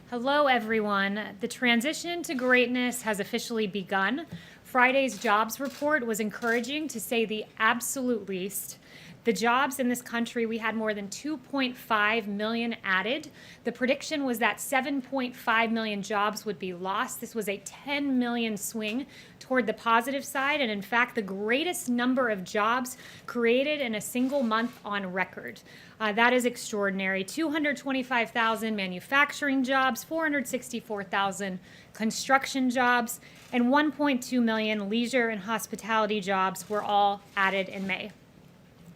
Hello, everyone. The transition to greatness has officially begun. Friday's jobs report was encouraging, to say the absolute least. The jobs in this country, we had more than 2.5 million added. The prediction was that 7.5 million jobs would be lost. This was a 10 million swing toward the positive side, and in fact, the greatest number of jobs created in a single month on record. That is extraordinary. 225,000 manufacturing jobs, 464,000 construction jobs, and 1.2 million leisure and hospitality jobs were all added in May.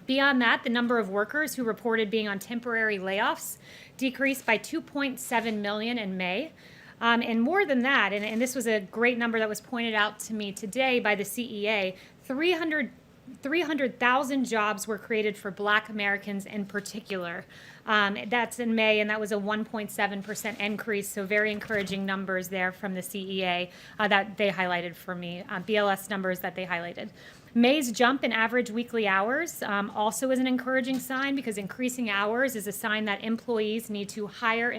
Beyond that, the number of workers who reported being on temporary layoffs decreased by 2.7 million in May. And more than that, and this was a great number that was pointed out to me today by the CEA, 300,000 jobs were created for Black Americans in particular. That's in May, and that was a 1.7% increase, so very encouraging numbers there from the CEA that they highlighted for me, BLS numbers that they highlighted. May's jump in average weekly hours also is an encouraging sign, because increasing hours is a sign that employers need to hire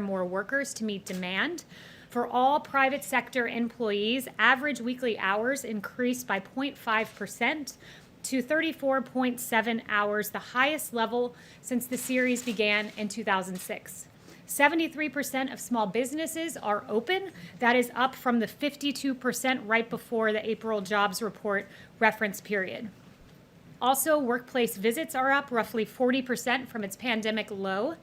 more workers to meet demand. For all private sector employees, average weekly hours increased by 0.5% to 34.7 hours, the highest level since the series began in 2006. 73% of small businesses are open. That is up from the 52% right before the April jobs report reference period. Also, workplace visits are up roughly 40% from its pandemic low.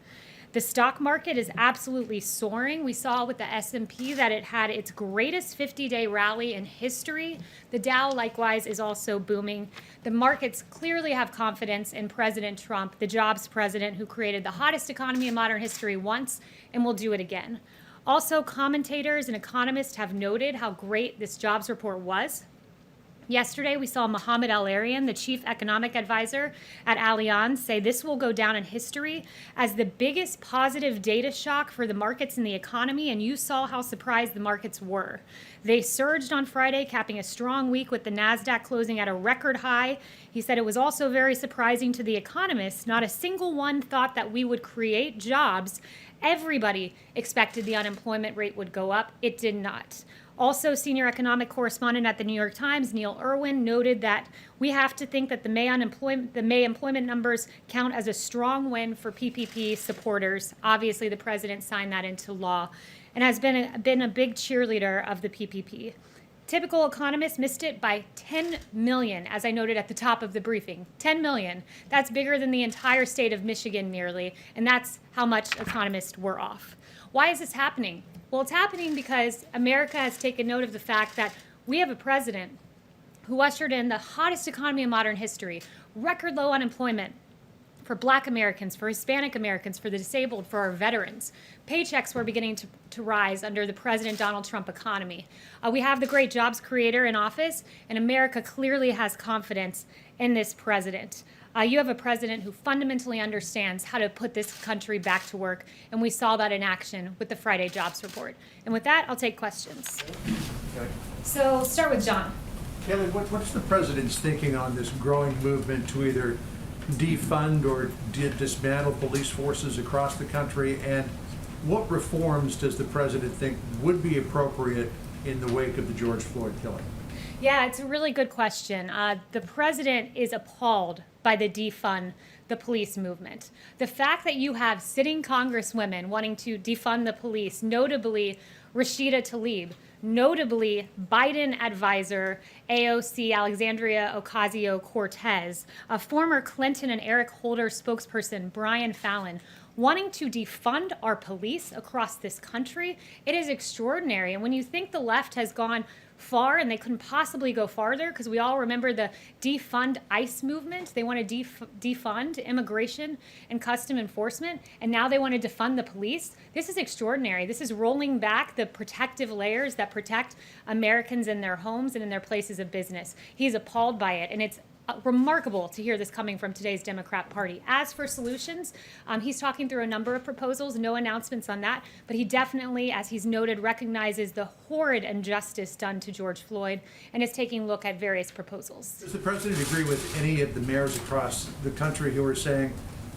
The stock market is absolutely soaring. We saw with the S&P that it had its greatest 50-day rally in history. The Dow, likewise, is also booming. The markets clearly have confidence in President Trump, the jobs president who created the hottest economy in modern history once and will do it again. Also, commentators and economists have noted how great this jobs report was. Yesterday, we saw Mohamed El-Erian, the chief economic advisor at Allianz, say this will go down in history as the biggest positive data shock for the markets and the economy, and you saw how surprised the markets were. They surged on Friday, capping a strong week with the NASDAQ closing at a record high. He said it was also very surprising to the economists. Not a single one thought that we would create jobs. Everybody expected the unemployment rate would go up. It did not. Also, senior economic correspondent at the New York Times, Neil Irwin, noted that we have to think that the May employment numbers count as a strong win for PPP supporters. Obviously, the president signed that into law and has been a big cheerleader of the PPP. Typical economists missed it by 10 million, as I noted at the top of the briefing. 10 million. That's bigger than the entire state of Michigan nearly, and that's how much economists were off. Why is this happening? Well, it's happening because America has taken note of the fact that we have a president who ushered in the hottest economy in modern history, record low unemployment for Black Americans, for Hispanic Americans, for the disabled, for our veterans. Paychecks were beginning to rise under the President Donald Trump economy. We have the great jobs creator in office, and America clearly has confidence in this president. You have a president who fundamentally understands how to put this country back to work, and we saw that in action with the Friday jobs report. And with that, I'll take questions. Okay. So start with John. Kelly, what's the president's thinking on this growing movement to either defund or dismantle police forces across the country, and what reforms does the president think would be appropriate in the wake of the George Floyd killing? Yeah, it's a really good question. The president is appalled by the defund the police movement. The fact that you have sitting congresswomen wanting to defund the police, notably Rashida Tlaib, notably Biden advisor AOC Alexandria Ocasio-Cortez, a former Clinton and Eric Holder spokesperson Brian Fallon, wanting to defund our police across this country, it is extraordinary. And when you think the left has gone far, and they couldn't possibly go farther, because we all remember the defund ICE movement. They want to defund immigration and custom enforcement, and now they want to defund the police. This is extraordinary. This is rolling back the protective layers that protect Americans in their homes and in their places of business. He's appalled by it, and it's remarkable to hear this coming from today's Democrat Party. As for solutions, he's talking through a number of proposals, no announcements on that, but he definitely, as he's noted, recognizes the horrid injustice done to George Floyd and is taking a look at various proposals. Does the president agree with any of the mayors across the country who are saying,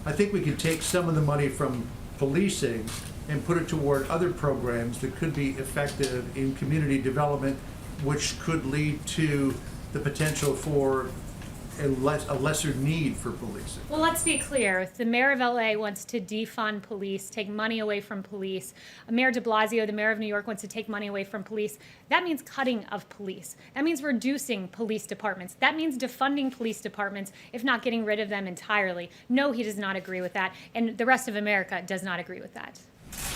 I think we could take some of the money from policing and put it toward other programs that could be effective in community development, which could lead to the potential for a lesser need for policing? Well, let's be clear. If the mayor of LA wants to defund police, take money away from police, Mayor de Blasio, the mayor of New York, wants to take money away from police, that means cutting of police. That means reducing police departments. That means defunding police departments, if not getting rid of them entirely. No, he does not agree with that, and the rest of America does not agree with that.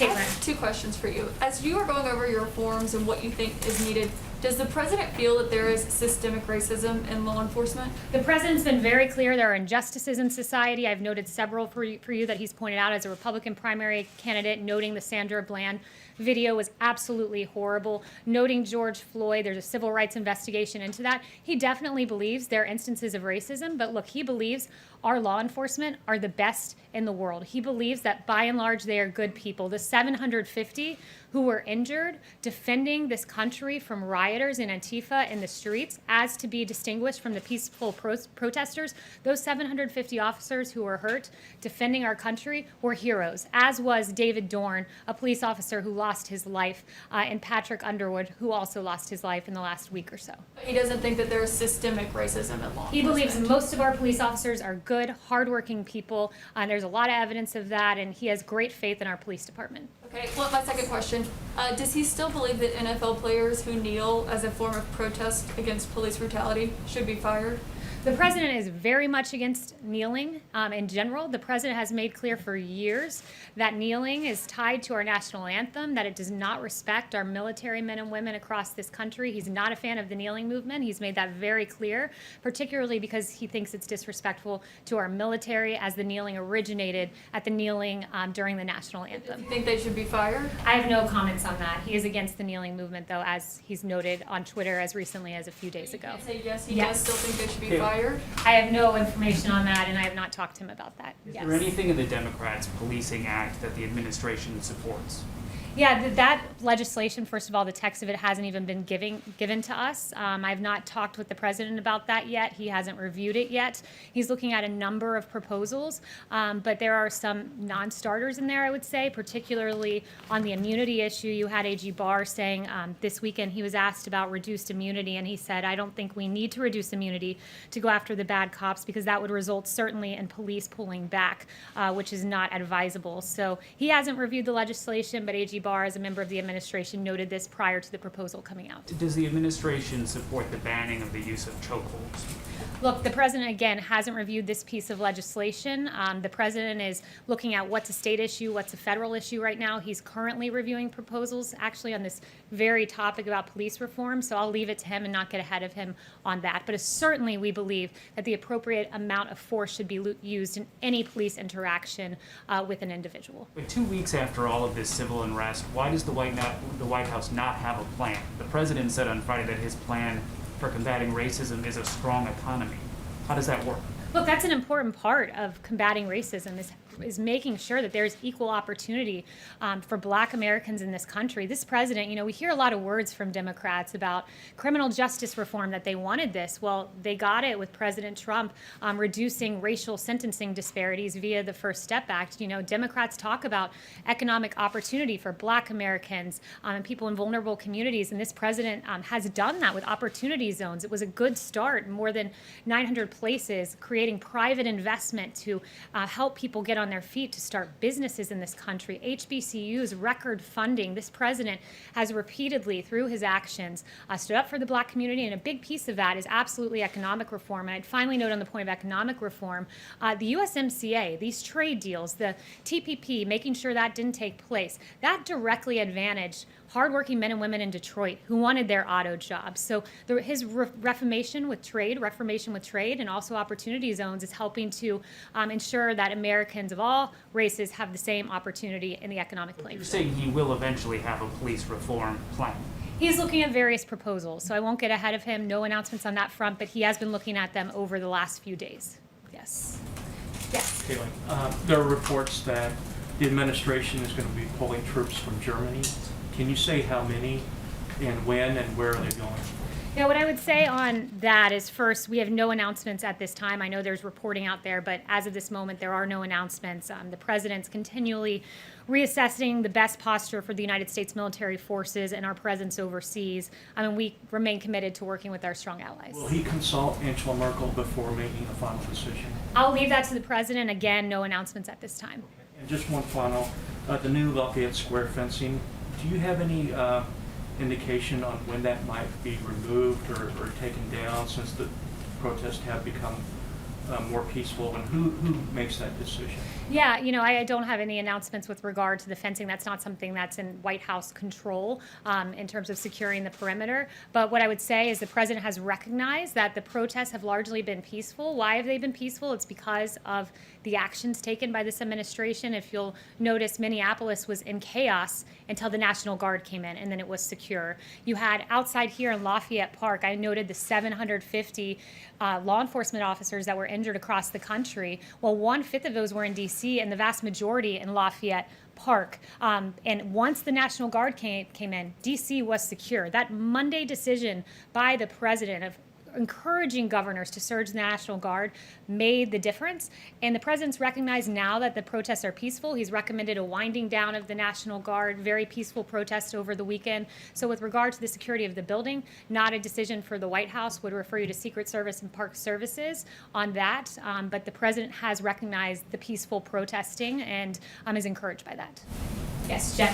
I have two questions for you. As you are going over your reforms and what you think is needed, does the president feel that there is systemic racism in law enforcement? The president's been very clear there are injustices in society. I've noted several for you that he's pointed out as a Republican primary candidate, noting the Sandra Bland video was absolutely horrible, noting George Floyd. There's a civil rights investigation into that. He definitely believes there are instances of racism, but look, he believes our law enforcement are the best in the world. He believes that by and large they are good people. The 750 who were injured defending this country from rioters and Antifa in the streets, as to be distinguished from the peaceful protesters, those 750 officers who were hurt defending our country were heroes, as was David Dorn, a police officer who lost his life, and Patrick Underwood, who also lost his life in the last week or so. He doesn't think that there is systemic racism in law enforcement. He believes most of our police officers are good, hardworking people, and there's a lot of evidence of that, and he has great faith in our police department. Okay, well, my second question, does he still believe that NFL players who kneel as a form of protest against police brutality should be fired? The president is very much against kneeling in general. The president has made clear for years that kneeling is tied to our national anthem, that it does not respect our military men and women across this country. He's not a fan of the kneeling movement. He's made that very clear, particularly because he thinks it's disrespectful to our military, as the kneeling originated at the kneeling during the national anthem. Do you think they should be fired? I have no comments on that. He is against the kneeling movement, though, as he's noted on Twitter as recently as a few days ago. You say yes, he Yes. does still think they should be fired? I have no information on that, and I have not talked to him about that. Is Yes. there anything in the Democrats' Policing Act that the administration supports? Yeah, that legislation, first of all, the text of it hasn't even been given to us. I've not talked with the president about that yet. He hasn't reviewed it yet. He's looking at a number of proposals, but there are some non-starters in there, I would say, particularly on the immunity issue. You had AG Barr saying this weekend he was asked about reduced immunity, and he said, I don't think we need to reduce immunity to go after the bad cops, because that would result certainly in police pulling back, which is not advisable. So he hasn't reviewed the legislation, but AG Barr, as a member of the administration, noted this prior to the proposal coming out. Does the administration support the banning of the use of chokeholds? Look, the president, again, hasn't reviewed this piece of legislation. The president is looking at what's a state issue, what's a federal issue right now. He's currently reviewing proposals, actually, on this very topic about police reform, so I'll leave it to him and not get ahead of him on that. But certainly we believe that the appropriate amount of force should be used in any police interaction with an individual. But 2 weeks after all of this civil unrest, why does the White House not have a plan? The president said on Friday that his plan for combating racism is a strong economy. How does that work? Look, that's an important part of combating racism, is making sure that there's equal opportunity for Black Americans in this country. This president, we hear a lot of words from Democrats about criminal justice reform, that they wanted this. Well, they got it with President Trump reducing racial sentencing disparities via the First Step Act. Democrats talk about economic opportunity for Black Americans and people in vulnerable communities, and this president has done that with opportunity zones. It was a good start, more than 900 places, creating private investment to help people get on their feet to start businesses in this country. HBCUs, record funding. This president has repeatedly, through his actions, stood up for the Black community, and a big piece of that is absolutely economic reform. And I'd finally note on the point of economic reform, the USMCA, these trade deals, the TPP, making sure that didn't take place, that directly advantaged hardworking men and women in Detroit who wanted their auto jobs. So his reformation with trade, and also opportunity zones is helping to ensure that Americans of all races have the same opportunity in the economic playing You're field. saying he will eventually have a police reform plan. He's looking at various proposals, so I won't get ahead of him. No announcements on that front, but he has been looking at them over the last few days. Yes. Yes. Caitlin, there are reports that the administration is going to be pulling troops from Germany. Can you say how many and when and where are they going? Yeah, what I would say on that is first, we have no announcements at this time. I know there's reporting out there, but as of this moment, there are no announcements. The president's continually reassessing the best posture for the United States military forces and our presence overseas. I mean, we remain committed to working with our strong allies. Will he consult Angela Merkel before making a final decision? I'll leave that to the president. Again, no announcements at this time. And just one final, the new Lafayette Square fencing, do you have any indication on when that might be removed or taken down, since the protests have become more peaceful, and who makes that decision? Yeah, you know, I don't have any announcements with regard to the fencing. That's not something that's in White House control in terms of securing the perimeter. But what I would say is the president has recognized that the protests have largely been peaceful. Why have they been peaceful? It's because of the actions taken by this administration. If you'll notice, Minneapolis was in chaos until the National Guard came in, and then it was secure. You had outside here in Lafayette Park, I noted the 750 law enforcement officers that were injured across the country. Well, 1/5 of those were in D.C. and the vast majority in Lafayette Park. And once the National Guard came in, D.C. was secure. That Monday decision by the president of encouraging governors to surge the National Guard made the difference. And the president's recognized now that the protests are peaceful. He's recommended a winding down of the National Guard, very peaceful protest over the weekend. So with regard to the security of the building, not a decision for the White House, would refer you to Secret Service and Park Services on that. But the president has recognized the peaceful protesting and is encouraged by that. Yes, Jen.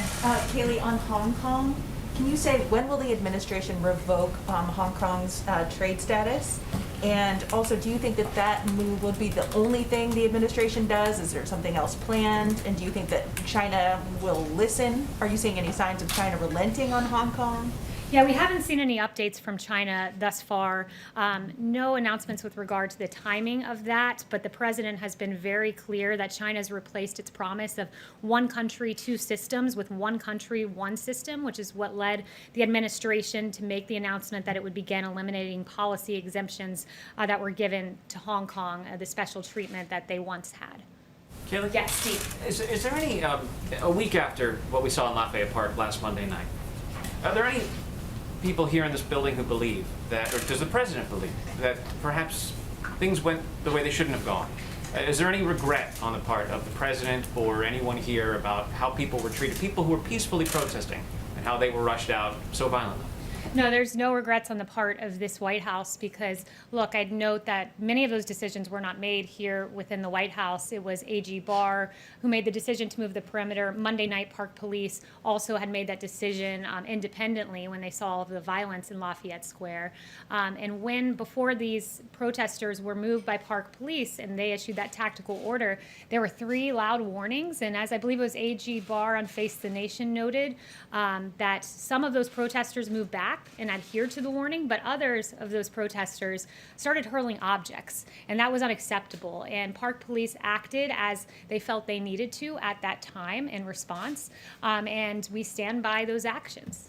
Kaylee, on Hong Kong, can you say when will the administration revoke Hong Kong's trade status? And also, do you think that that move will be the only thing the administration does? Is there something else planned? And do you think that China will listen? Are you seeing any signs of China relenting on Hong Kong? Yeah, we haven't seen any updates from China thus far. No announcements with regard to the timing of that, but the president has been very clear that China's replaced its promise of one country, two systems with one country, one system, which is what led the administration to make the announcement that it would begin eliminating policy exemptions that were given to Hong Kong, the special treatment that they once had. Kaylee? Yes, Steve. Is there any, a week after what we saw in Lafayette Park last Monday night, are there any people here in this building who believe that, or does the president believe that perhaps things went the way they shouldn't have gone? Is there any regret on the part of the president or anyone here about how people were treated, people who were peacefully protesting, and how they were rushed out so violently? No, there's no regrets on the part of this White House because, look, I'd note that many of those decisions were not made here within the White House. It was AG Barr who made the decision to move the perimeter. Monday night, Park Police also had made that decision independently when they saw all of the violence in Lafayette Square. And when, before these protesters were moved by Park Police and they issued that tactical order, there were 3 loud warnings. And as I believe it was AG Barr on Face the Nation noted, that some of those protesters moved back and adhered to the warning, but others of those protesters started hurling objects, and that was unacceptable. And Park Police acted as they felt they needed to at that time in response, and we stand by those actions.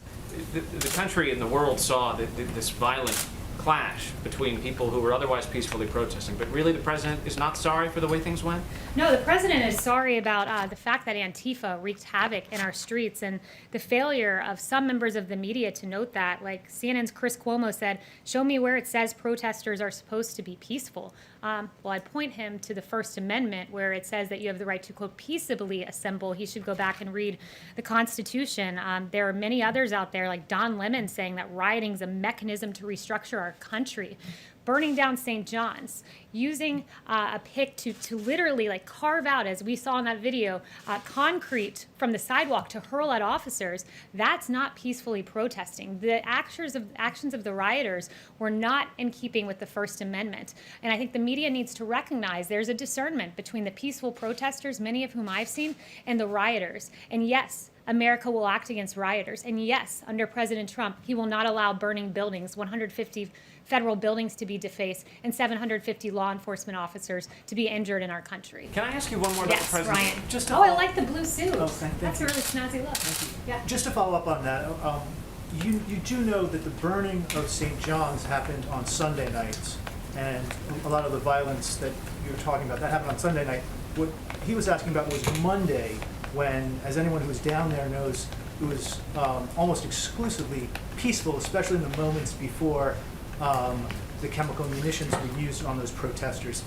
The country and the world saw this violent clash between people who were otherwise peacefully protesting, but really the president is not sorry for the way things went? No, the president is sorry about the fact that Antifa wreaked havoc in our streets and the failure of some members of the media to note that. Like CNN's Chris Cuomo said, show me where it says protesters are supposed to be peaceful. Well, I'd point him to the First Amendment where it says that you have the right to, quote, peaceably assemble. He should go back and read the Constitution. There are many others out there, like Don Lemon, saying that rioting is a mechanism to restructure our country. Burning down St. John's, using a pick to literally like carve out, as we saw in that video, concrete from the sidewalk to hurl at officers, that's not peacefully protesting. The actions of the rioters were not in keeping with the First Amendment. And I think the media needs to recognize there's a discernment between the peaceful protesters, many of whom I've seen, and the rioters. And yes, America will act against rioters. And yes, under President Trump, he will not allow burning buildings, 150 federal buildings to be defaced, and 750 law enforcement officers to be injured in our country. Can I ask you one more about the Yes, president? Ryan. I like the blue suit. Oh, thank That's you. a really snazzy look. Yeah. Just to follow up on that, you do know that the burning of St. John's happened on Sunday nights, and a lot of the violence that you're talking about, that happened on Sunday night. What he was asking about was Monday, when, as anyone who's down there knows, it was almost exclusively peaceful, especially in the moments before the chemical munitions were used on those protesters.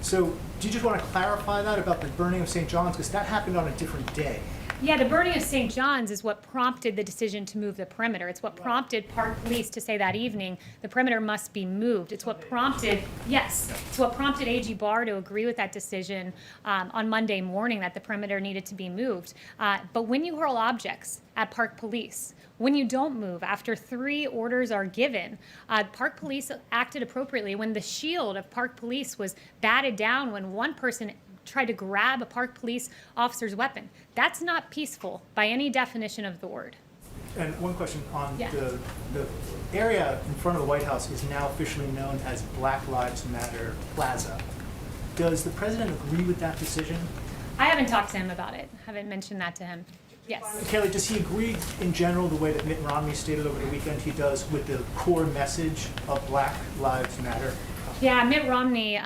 So do you just want to clarify that about the burning of St. John's? Because that happened on a different day. Yeah, the burning of St. John's is what prompted the decision to move the perimeter. It's what prompted Park Police to say that evening, the perimeter must be moved. It's what prompted, yes, it's what prompted AG Barr to agree with that decision on Monday morning that the perimeter needed to be moved. But when you hurl objects at Park Police, when you don't move, after 3 orders are given, Park Police acted appropriately. When the shield of Park Police was batted down, when one person tried to grab a Park Police officer's weapon, that's not peaceful by any definition of the word. And one question on Yeah. the area in front of the White House is now officially known as Black Lives Matter Plaza. Does the president agree with that decision? I haven't talked to him about it. Haven't mentioned that to him. Yes. Kelly, does he agree in general the way that Mitt Romney stated over the weekend he does with the core message of Black Lives Matter? Yeah, Mitt Romney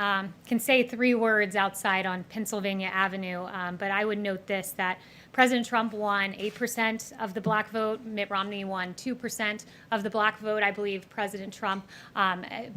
can say 3 words outside on Pennsylvania Avenue, but I would note this, that President Trump won 8% of the black vote. Mitt Romney won 2% of the black vote. I believe President Trump,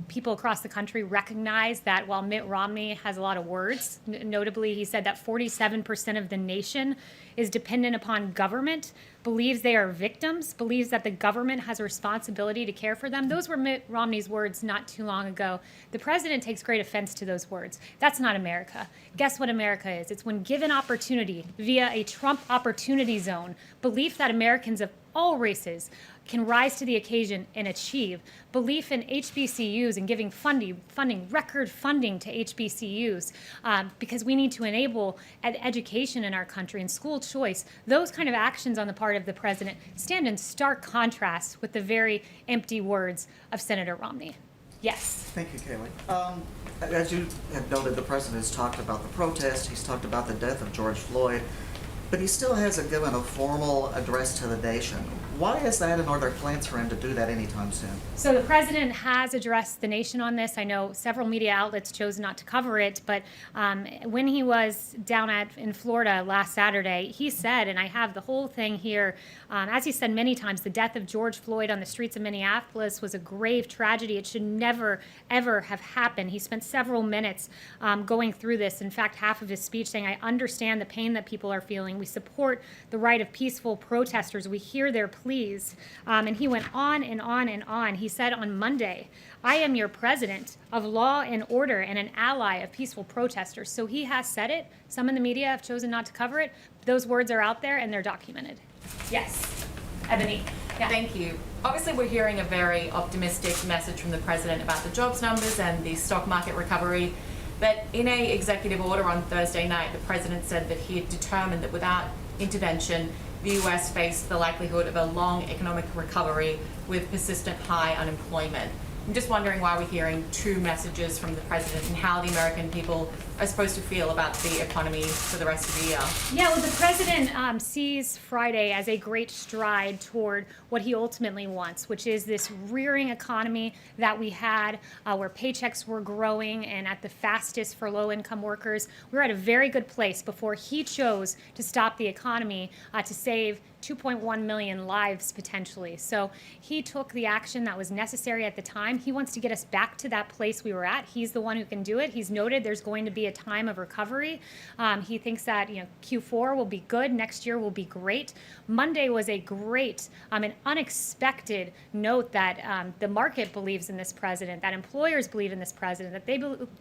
people across the country recognize that while Mitt Romney has a lot of words, notably he said that 47% of the nation is dependent upon government, believes they are victims, believes that the government has a responsibility to care for them. Those were Mitt Romney's words not too long ago. The president takes great offense to those words. That's not America. Guess what America is? It's when given opportunity via a Trump opportunity zone, belief that Americans of all races can rise to the occasion and achieve, belief in HBCUs and giving funding, record funding to HBCUs, because we need to enable education in our country and school choice. Those kind of actions on the part of the president stand in stark contrast with the very empty words of Senator Romney. Yes. Thank you, Kaylee. As you have noted, the president has talked about the protest, he's talked about the death of George Floyd, but he still hasn't given a formal address to the nation. Why is that, and are there plans for him to do that anytime soon? So the president has addressed the nation on this. I know several media outlets chose not to cover it, but when he was down in Florida last Saturday, he said, and I have the whole thing here, as he said many times, the death of George Floyd on the streets of Minneapolis was a grave tragedy. It should never, ever have happened. He spent several minutes going through this. In fact, half of his speech saying, I understand the pain that people are feeling. We support the right of peaceful protesters. We hear their pleas. And he went on and on and on. He said on Monday, I am your president of law and order and an ally of peaceful protesters. So he has said it. Some in the media have chosen not to cover it. Those words are out there and they're documented. Yes. Ebony. Yeah. Thank you. Obviously, we're hearing a very optimistic message from the president about the jobs numbers and the stock market recovery. But in an executive order on Thursday night, the president said that he had determined that without intervention, the U.S. faced the likelihood of a long economic recovery with persistent high unemployment. I'm just wondering why we're hearing 2 messages from the president and how the American people are supposed to feel about the economy for the rest of the year. Yeah, well, the president sees Friday as a great stride toward what he ultimately wants, which is this rearing economy that we had where paychecks were growing and at the fastest for low-income workers. We were at a very good place before he chose to stop the economy to save 2.1 million lives potentially. So he took the action that was necessary at the time. He wants to get us back to that place we were at. He's the one who can do it. He's noted there's going to be a time of recovery. He thinks that Q4 will be good, next year will be great. Monday was a great, an unexpected note that the market believes in this president, that employers believe in this president, that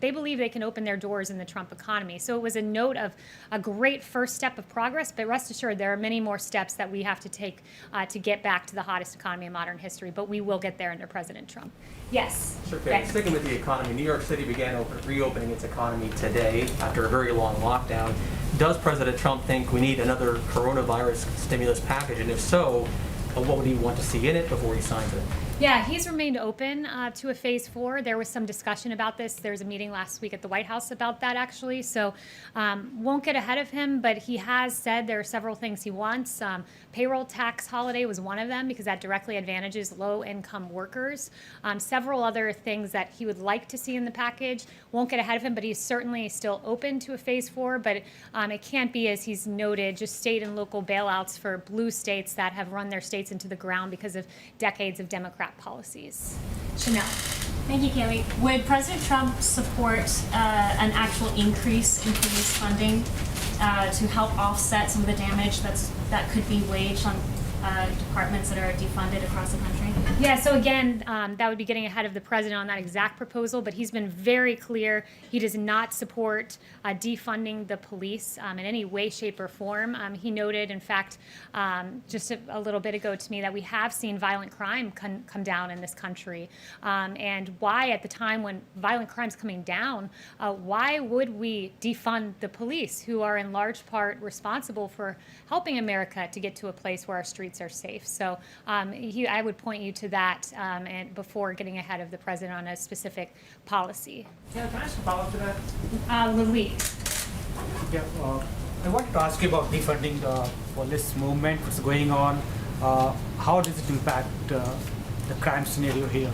they believe they can open their doors in the Trump economy. So it was a note of a great first step of progress, but rest assured there are many more steps that we have to take to get back to the hottest economy in modern history, but we will get there under President Trump. Yes. Sure, Kate. Sticking with the economy, New York City began reopening its economy today after a very long lockdown. Does President Trump think we need another coronavirus stimulus package? And if so, what would he want to see in it before he signs it? Yeah, he's remained open to a phase 4. There was some discussion about this. There was a meeting last week at the White House about that, actually. So won't get ahead of him, but he has said there are several things he wants. Payroll tax holiday was one of them because that directly advantages low-income workers. Several other things that he would like to see in the package. Won't get ahead of him, but he's certainly still open to a phase 4. But it can't be, as he's noted, just state and local bailouts for blue states that have run their states into the ground because of decades of Democrat policies. Chanel. Thank you, Kaylee. Would President Trump support an actual increase in police funding to help offset some of the damage that could be waged on departments that are defunded across the country? Yeah, so again, that would be getting ahead of the president on that exact proposal, but he's been very clear he does not support defunding the police in any way, shape, or form. He noted, in fact, just a little bit ago to me that we have seen violent crime come down in this country. And why, at the time when violent crime's coming down, why would we defund the police, who are in large part responsible for helping America to get to a place where our streets are safe? So I would point you to that and before getting ahead of the president on a specific policy. Yeah, can I ask a follow-up to that? Lali. Yeah, I wanted to ask you about defunding the police movement, what's going on. How does it impact the crime scenario here?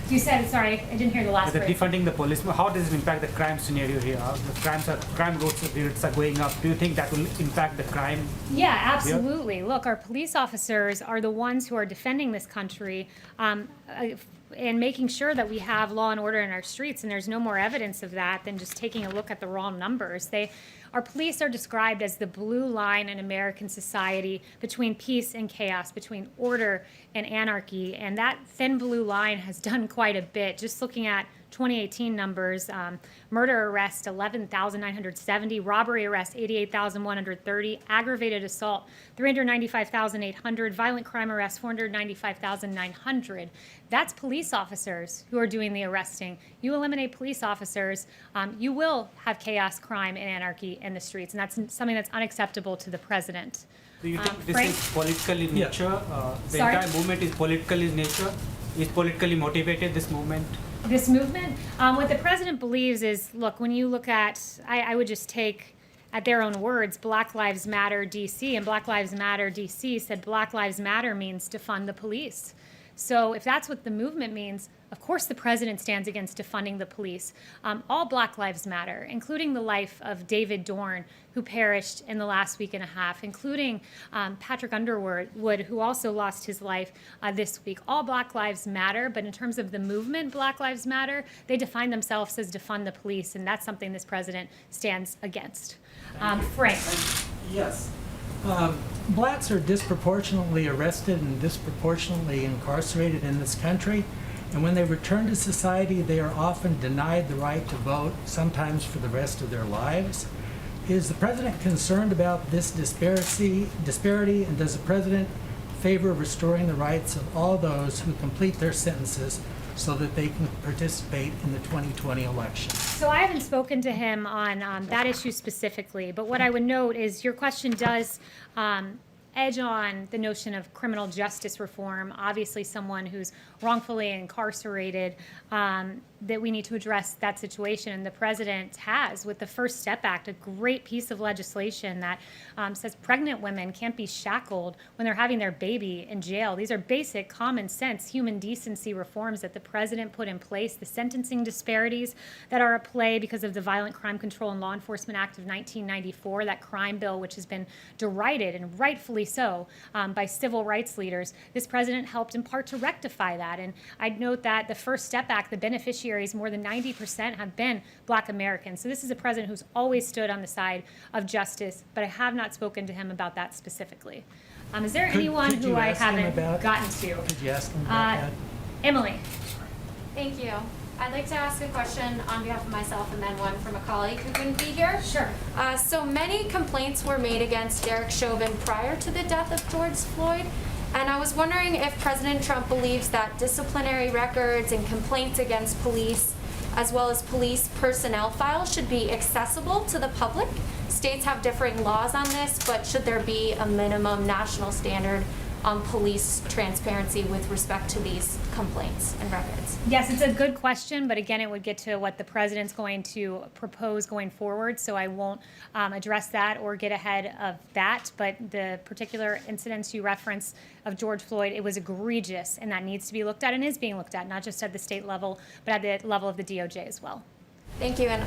You said, sorry, I didn't hear the last The phrase. defunding the police, how does it impact the crime scenario here? The crime rates are going up. Do you think that will impact the crime? Yeah, absolutely. Look, our police officers are the ones who are defending this country and making sure that we have law and order in our streets, and there's no more evidence of that than just taking a look at the raw numbers. Our police are described as the blue line in American society between peace and chaos, between order and anarchy, and that thin blue line has done quite a bit. Just looking at 2018 numbers, murder arrest 11,970, robbery arrest 88,130, aggravated assault 395,800, violent crime arrest 495,900. That's police officers who are doing the arresting. You eliminate police officers, you will have chaos, crime, and anarchy in the streets, and that's something that's unacceptable to the president. Do you think this Frank? is political in nature? The Sorry? entire movement is political in nature? Is politically motivated, this movement? This movement, what the president believes is, look, when you look at, I would just take at their own words, Black Lives Matter DC, and Black Lives Matter DC said Black Lives Matter means defund the police. So if that's what the movement means, of course the president stands against defunding the police. All Black Lives Matter, including the life of David Dorn, who perished in the last week and a half, including Patrick Underwood, who also lost his life this week. All Black Lives Matter, but in terms of the movement Black Lives Matter, they define themselves as defund the police, and that's something this president stands against. Frank. Yes. Blacks are disproportionately arrested and disproportionately incarcerated in this country, and when they return to society, they are often denied the right to vote, sometimes for the rest of their lives. Is the president concerned about this disparity, and does the president favor restoring the rights of all those who complete their sentences so that they can participate in the 2020 election? So I haven't spoken to him on that issue specifically, but what I would note is your question does edge on the notion of criminal justice reform. Obviously, someone who's wrongfully incarcerated, that we need to address that situation. And the president has, with the First Step Act, a great piece of legislation that says pregnant women can't be shackled when they're having their baby in jail. These are basic, common sense, human decency reforms that the president put in place. The sentencing disparities that are at play because of the Violent Crime Control and Law Enforcement Act of 1994, that crime bill which has been derided, and rightfully so, by civil rights leaders. This president helped in part to rectify that. And I'd note that the First Step Act, the beneficiaries, more than 90% have been Black Americans. So this is a president who's always stood on the side of justice, but I have not spoken to him about that specifically. Is there anyone who I haven't gotten to? Could you ask him about that? Emily. Thank you. I'd like to ask a question on behalf of myself and then one from a colleague who couldn't be here. Sure. So many complaints were made against Derek Chauvin prior to the death of George Floyd. And I was wondering if President Trump believes that disciplinary records and complaints against police, as well as police personnel files, should be accessible to the public. States have differing laws on this, but should there be a minimum national standard on police transparency with respect to these complaints and records? Yes, it's a good question, but again, it would get to what the president's going to propose going forward, so I won't address that or get ahead of that. But the particular incidents you referenced of George Floyd, it was egregious, and that needs to be looked at and is being looked at, not just at the state level, but at the level of the DOJ as well. Thank you. And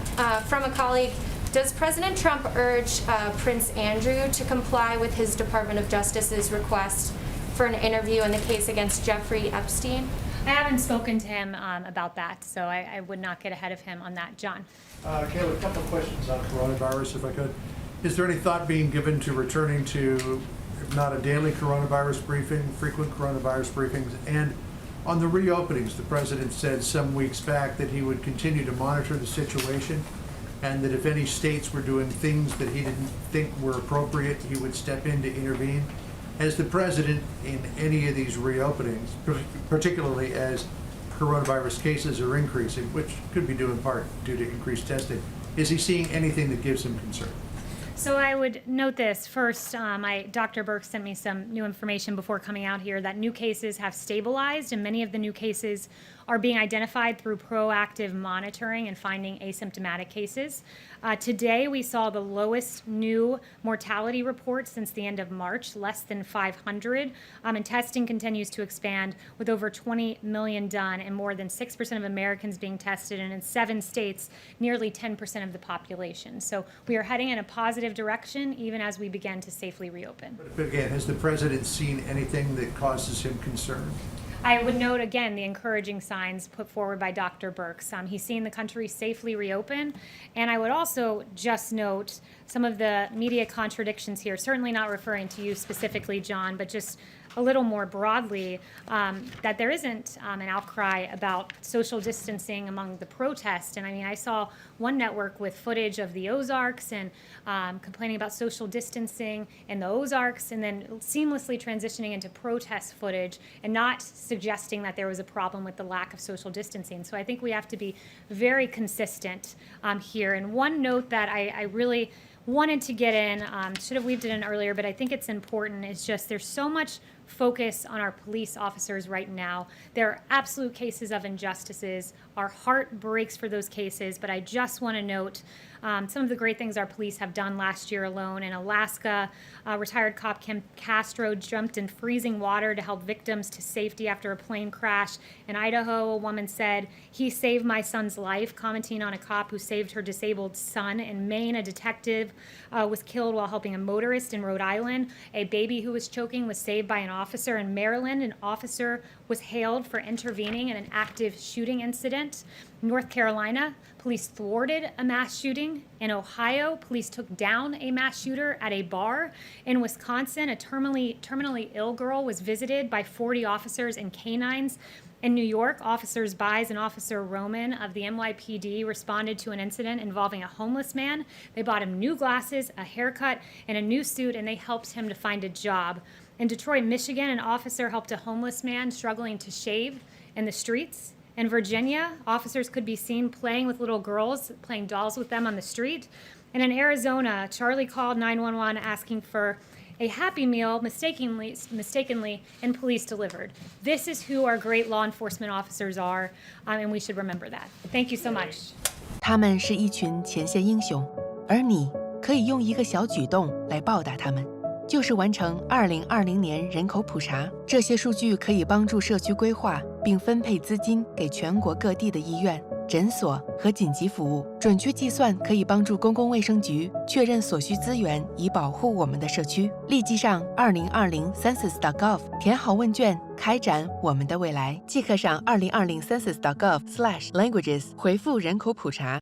from a colleague, does President Trump urge Prince Andrew to comply with his Department of Justice's request for an interview in the case against Jeffrey Epstein? I haven't spoken to him about that, so I would not get ahead of him on that. John? Kayla, a couple of questions on coronavirus, if I could. Is there any thought being given to returning to, if not a daily coronavirus briefing, frequent coronavirus briefings? And on the reopenings, the president said some weeks back that he would continue to monitor the situation and that if any states were doing things that he didn't think were appropriate, he would step in to intervene. Has the president, in any of these reopenings, particularly as coronavirus cases are increasing, which could be due in part due to increased testing, is he seeing anything that gives him concern? So I would note this. First, Dr. Burke sent me some new information before coming out here that new cases have stabilized, and many of the new cases are being identified through proactive monitoring and finding asymptomatic cases. Today, we saw the lowest new mortality report since the end of March, less than 500, and testing continues to expand with over 20 million done and more than 6% of Americans being tested, and in 7 states, nearly 10% of the population. So we are heading in a positive direction even as we begin to safely reopen. But again, has the president seen anything that causes him concern? I would note again the encouraging signs put forward by Dr. Birx. He's seen the country safely reopen, and I would also just note some of the media contradictions here, certainly not referring to you specifically, John, but just a little more broadly, that there isn't an outcry about social distancing among the protests. And I mean, I saw one network with footage of the Ozarks and complaining about social distancing in the Ozarks, and then seamlessly transitioning into protest footage and not suggesting that there was a problem with the lack of social distancing. So I think we have to be very consistent here. And one note that I really wanted to get in, should have weaved it in earlier, but I think it's important, is just there's so much focus on our police officers right now. There are absolute cases of injustices. Our heart breaks for those cases, but I just want to note some of the great things our police have done last year alone. In Alaska, retired cop Kim Castro jumped in freezing water to help victims to safety after a plane crash. In Idaho, a woman said, "He saved my son's life," commenting on a cop who saved her disabled son. In Maine, a detective was killed while helping a motorist. In Rhode Island, a baby who was choking was saved by an officer. In Maryland, an officer was hailed for intervening in an active shooting incident. In North Carolina, police thwarted a mass shooting. In Ohio, police took down a mass shooter at a bar. In Wisconsin, a terminally ill girl was visited by 40 officers and canines. In New York, Officers Bies and Officer Roman of the NYPD responded to an incident involving a homeless man. They bought him new glasses, a haircut, and a new suit, and they helped him to find a job. In Detroit, Michigan, an officer helped a homeless man struggling to shave in the streets. In Virginia, officers could be seen playing with little girls, playing dolls with them on the street. And in Arizona, Charlie called 911 asking for a Happy Meal mistakenly, and police delivered. This is who our great law enforcement officers are, and we should remember that. Thank you so much. 他们是一群前线英雄，而你可以用一个小举动来报答他们，就是完成2020年人口普查。这些数据可以帮助社区规划，并分配资金给全国各地的医院、诊所和紧急服务。准确计算可以帮助公共卫生局确认所需资源，以保护我们的社区。立即上2020 census.gov 填好问卷，开展我们的未来。即刻上2020 census.gov/languages 回复人口普查。